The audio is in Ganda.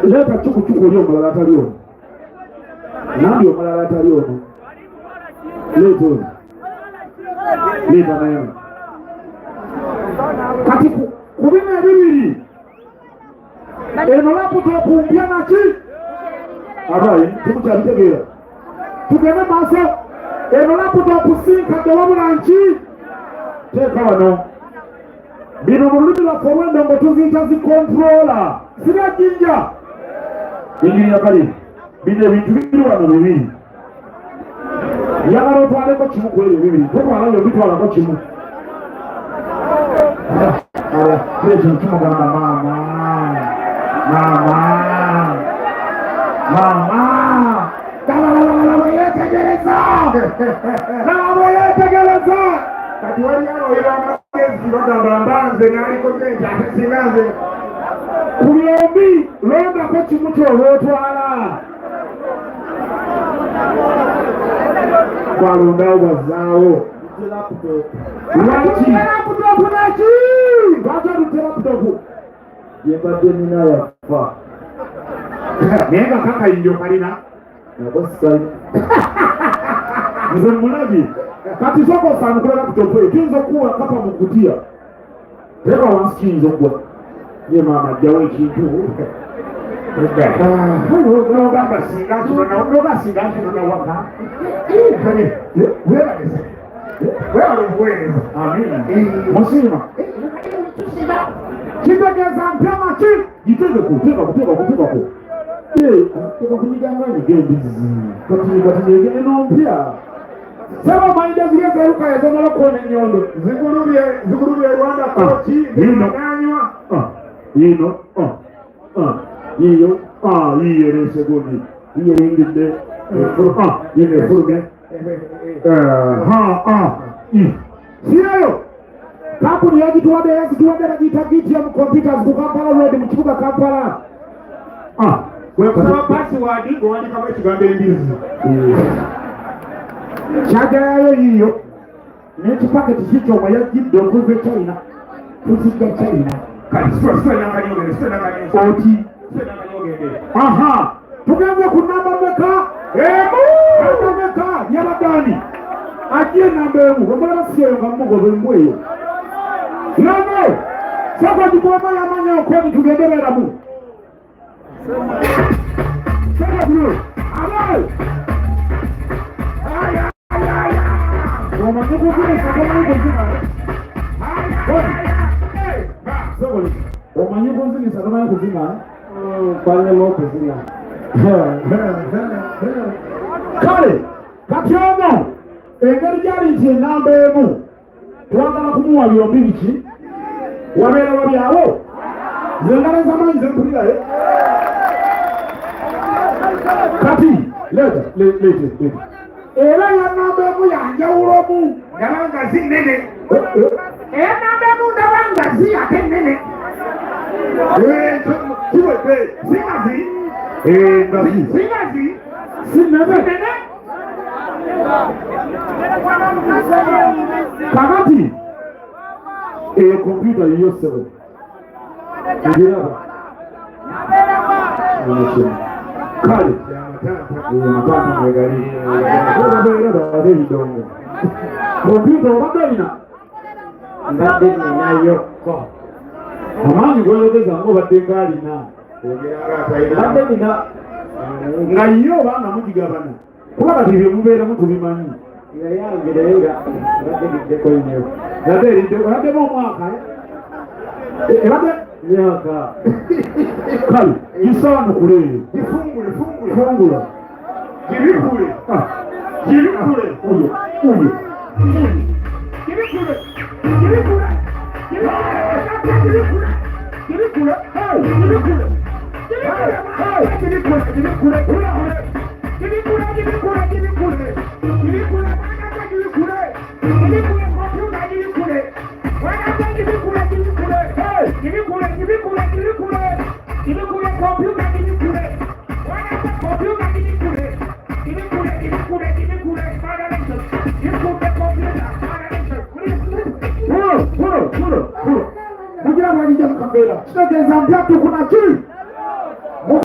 leta chukuchuku leo malala talio ndio malala talio leo leta nayo kati kubina bibiri enolapo tunapumbia nachi abaye tumutabitegeera tugende maaso enolapo tunapusinka dewamu na nchi teka wano bino mu lulimi lwaffe olw'endongo tuziyita zikontrola sira jinja engeri yakali bino ebintu biri wano bibiri yagala otwaleko kimu ku ebyo bibiri totwalayo bitwalako kimu president tumugamba mama yetegereza kati wali aroyera amagezi bagamba mbanze naliko sente ate sinaze ku byombi londako kimu kyoba otwala balondawo bazaawo lwaki laputopu naki lwaki laputopu yembadde nina yafa naye nga kakayinjo kalina nabosai nze mulabi kati soko osanukula laputopu eyo tuyinza okuwa kapa mu kutiya teka wansi kiyinza okugwa ye maama ajjawo ekintu nogamba singa nkinona waka webalese webala obuweereza musiima kitegeeza mpyama ki gitegeko tekako kuniganga nigendizi katinyegene nompya saba maida zile zeruka yazomala kuona nyondo zigulubye Rwanda kochi zinaganywa yino yiyo yiyere segoni yiyere ingide yine furuge siyayo kampuni yagituwadde nagiyita computers ku Kampala road mu kibuga Kampala wekusaba password ng'owandikamu ekigambo embizi kyagalayo yiyo n'ekipaketi kikyoma yagidde okuva e China tuzigga China oti tugenze ku namba meka namba meka yabagani agiye namba emu omulala siyeyo nga mugobe mbweyo nane saka gikuwama yamanya okoni tugendereramu saka bino abaye omanyi kuzinisa tomanyi kuzina omanyi kunzinisa tomanyi kuzina kwalema okuzina kale kati ono engeri gyali nti enamba emu twagala kumuwa byombi biki wabeera wabyawo zengala zamanyi zempulirayo kati leta era yanamba emu yanjawulomu ndabanga zinene enamba emu ndabanga zi ate nene kiwete zingazi zingazi sinene kakati kompyuta yiyosebe egiraba kale matata mwegali ebidongo kompyuta obadde olina mbadde ninayo amaanyi goyogeza ngaobadde ngaalina badde nina nga ye obanga mugigabana kuba kati bye mubeeramu tubimanyi yayangereera badde biddeko nnyo nate eriddeko baddemu omwaka ebadde myaka kale gisaanukule eyo fungula gibikule uyo Kugira ngo njye mukabera kitegeeza mbyatu kuna kiri